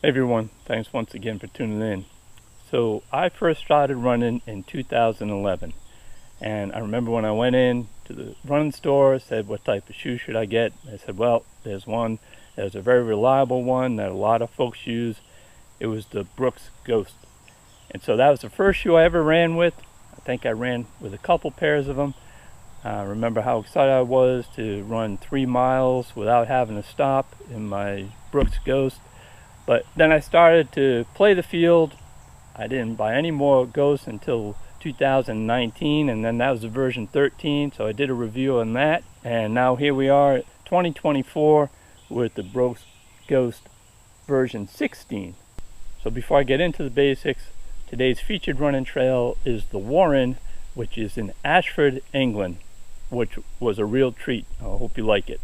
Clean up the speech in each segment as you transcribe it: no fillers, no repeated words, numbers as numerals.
everyone, thanks once again for tuning in. So I first started running in 2011, and I remember when I went in to the running store, said what type of shoe should I get. They said, well, there's a very reliable one that a lot of folks use. It was the Brooks Ghost. And so that was the first shoe I ever ran with. I think I ran with a couple pairs of them. I remember how excited I was to run 3 miles without having to stop in my Brooks Ghost. But then I started to play the field. I didn't buy any more Ghosts until 2019, and then that was the version 13, so I did a review on that. And now here we are, 2024, with the Brooks Ghost version 16. So before I get into the basics, today's featured running trail is the Warren, which is in Ashford, England, which was a real treat. I hope you like it.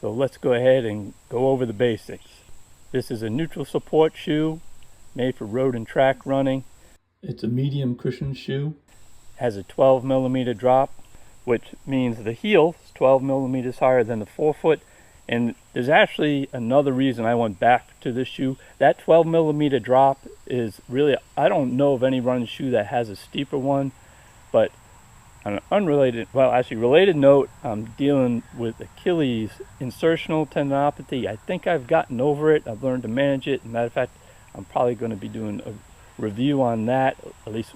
So let's go ahead and go over the basics. This is a neutral support shoe made for road and track running. It's a medium cushion shoe. Has a 12 millimeter drop, which means the heel is 12 millimeters higher than the forefoot. And there's actually another reason I went back to this shoe. That 12 millimeter drop is really, I don't know of any running shoe that has a steeper one, but on an unrelated, well, actually related note, I'm dealing with Achilles insertional tendinopathy. I think I've gotten over it. I've learned to manage it. As a matter of fact, I'm probably going to be doing a review on that, at least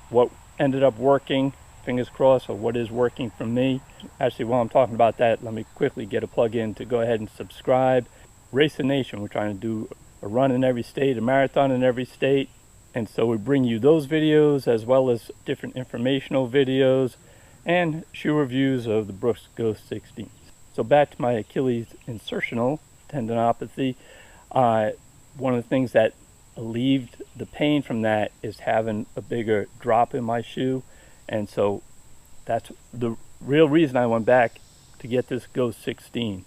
what ended up working, fingers crossed, or what is working for me. Actually, while I'm talking about that, let me quickly get a plug in to go ahead and subscribe. Race the Nation, we're trying to do a run in every state, a marathon in every state. And so we bring you those videos as well as different informational videos and shoe reviews of the Brooks Ghost 16. So back to my Achilles insertional tendinopathy. One of the things that alleviated the pain from that is having a bigger drop in my shoe. And so that's the real reason I went back to get this Ghost 16.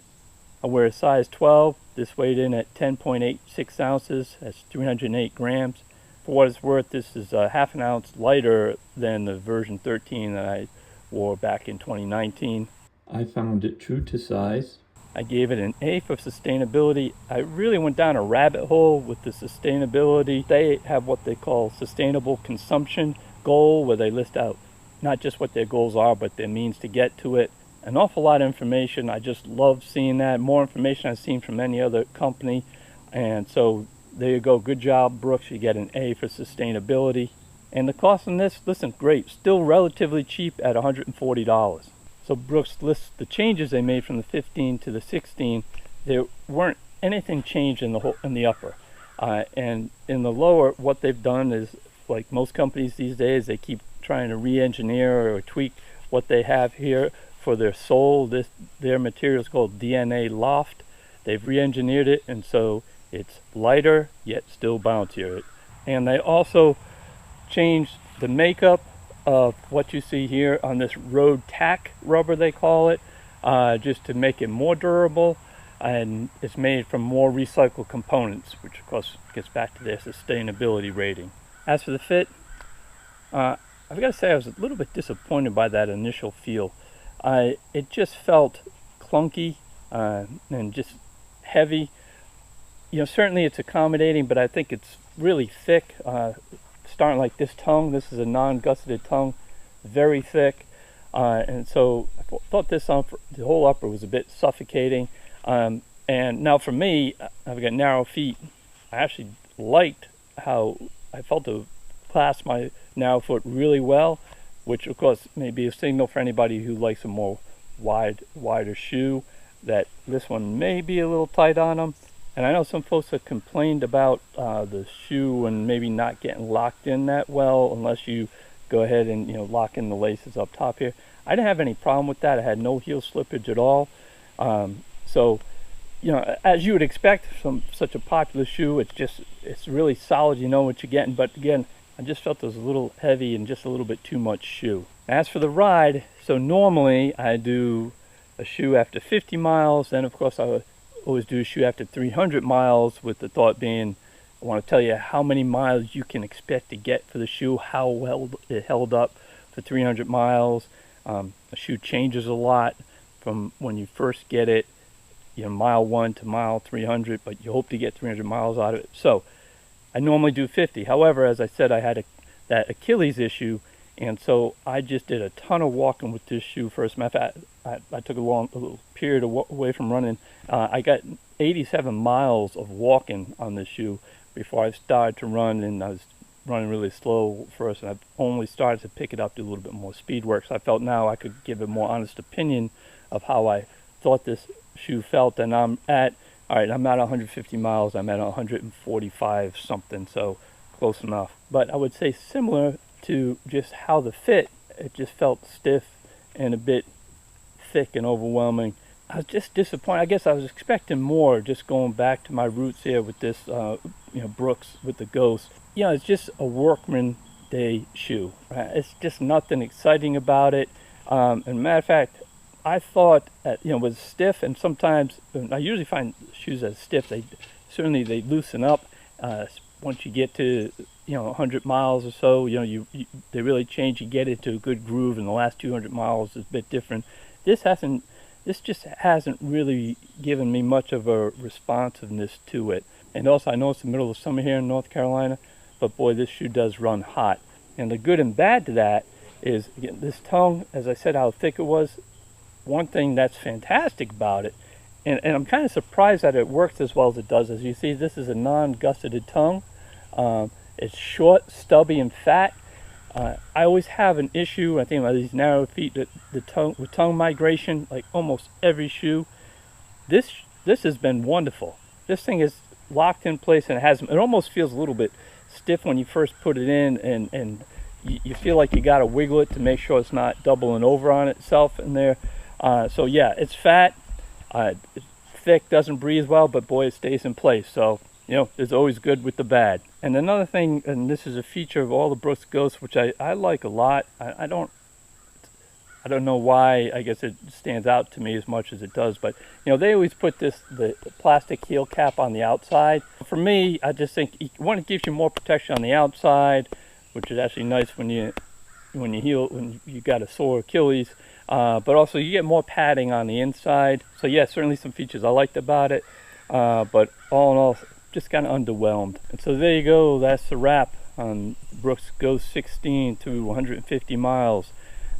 I wear a size 12. This weighed in at 10.86 ounces. That's 308 grams. For what it's worth, this is a half an ounce lighter than the version 13 that I wore back in 2019. I found it true to size. I gave it an A for sustainability. I really went down a rabbit hole with the sustainability. They have what they call sustainable consumption goal, where they list out not just what their goals are, but their means to get to it. An awful lot of information. I just love seeing that. More information I've seen from any other company. And so there you go. Good job, Brooks. You get an A for sustainability. And the cost on this, listen, great. Still relatively cheap at $140. So Brooks lists the changes they made from the 15 to the 16. There weren't anything changed in the upper. And in the lower, what they've done is, like most companies these days, they keep trying to re-engineer or tweak what they have here for their sole. Their material is called DNA Loft. They've re-engineered it, and so it's lighter yet still bouncier. And they also changed the makeup of what you see here on this road tack rubber, they call it, just to make it more durable. And it's made from more recycled components, which of course gets back to their sustainability rating. As for the fit, I've got to say I was a little bit disappointed by that initial feel. It just felt clunky and just heavy. You know, certainly it's accommodating, but I think it's really thick. Starting like this tongue, this is a non-gusseted tongue, very thick. and so I thought this the whole upper was a bit suffocating. And now for me, I've got narrow feet. I actually liked how I felt to clasp my narrow foot really well, which of course may be a signal for anybody who likes a more wider shoe, that this one may be a little tight on them. And I know some folks have complained about the shoe and maybe not getting locked in that well unless you go ahead and lock in the laces up top here. I didn't have any problem with that. I had no heel slippage at all. So as you would expect from such a popular shoe, it's really solid. You know what you're getting. But again, I just felt it was a little heavy and just a little bit too much shoe. As for the ride, so normally I do a shoe after 50 miles. Then of course I would always do a shoe after 300 miles, with the thought being, I want to tell you how many miles you can expect to get for the shoe, how well it held up for 300 miles. The shoe changes a lot from when you first get it, mile 1 to mile 300, but you hope to get 300 miles out of it. So I normally do 50. However, as I said, I had that Achilles issue, and so I just did a ton of walking with this shoe first. Matter of fact, I took a little period away from running. I got 87 miles of walking on this shoe before I started to run, and I was running really slow first, and I've only started to pick it up, do a little bit more speed work. So I felt now I could give a more honest opinion of how I thought this shoe felt, and I'm at 150 miles. I'm at 145 something, so close enough. But I would say similar to just how the fit, it just felt stiff and a bit thick and overwhelming. I was just disappointed. I guess I was expecting more, just going back to my roots here with this Brooks with the Ghost. It's just a workman day shoe, right? It's just nothing exciting about it. And matter of fact, I thought that, it was stiff, and sometimes I usually find shoes as stiff, they loosen up once you get to 100 miles or so. They really change. You get into a good groove, and the last 200 miles is a bit different. This just hasn't really given me much of a responsiveness to it. And also, I know it's the middle of summer here in North Carolina, but boy, this shoe does run hot. And the good and bad to that is, again, this tongue, as I said, how thick it was. One thing that's fantastic about it, and I'm kind of surprised that it works as well as it does. As you see, this is a non-gusseted tongue. It's short, stubby, and fat. I always have an issue, I think, about these narrow feet, with tongue migration, like almost every shoe. This has been wonderful. This thing is locked in place, and it almost feels a little bit stiff when you first put it in, and you feel like you got to wiggle it to make sure it's not doubling over on itself in there. So yeah, it's fat, it's thick, doesn't breathe well, but boy, it stays in place. So it's always good with the bad. And another thing, and this is a feature of all the Brooks Ghosts, which I like a lot. I don't know why. I guess it stands out to me as much as it does, but they always put the plastic heel cap on the outside. For me, I just think one, it gives you more protection on the outside, which is actually nice when you got a sore Achilles. But also you get more padding on the inside. So yeah, certainly some features I liked about it, but all in all, just kind of underwhelmed. And so there you go, that's the wrap on Brooks Ghost 16 to 150 miles.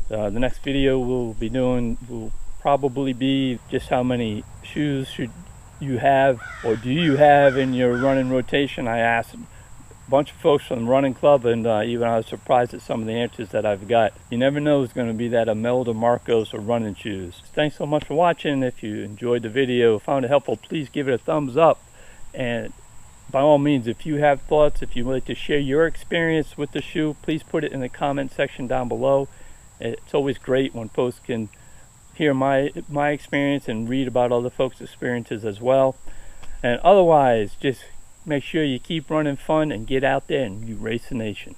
The next video we'll be doing will probably be just how many shoes should you have, or do you have, in your running rotation. I asked a bunch of folks from the running club, and even I was surprised at some of the answers that I've got. You never know who's going to be that Imelda Marcos or running shoes. Thanks so much for watching. If you enjoyed the video, found it helpful, please give it a thumbs up. And by all means, if you have thoughts, if you'd like to share your experience with the shoe, please put it in the comment section down below. It's always great when folks can hear my experience and read about other folks' experiences as well. And otherwise, just make sure you keep running fun and get out there and you race the nation.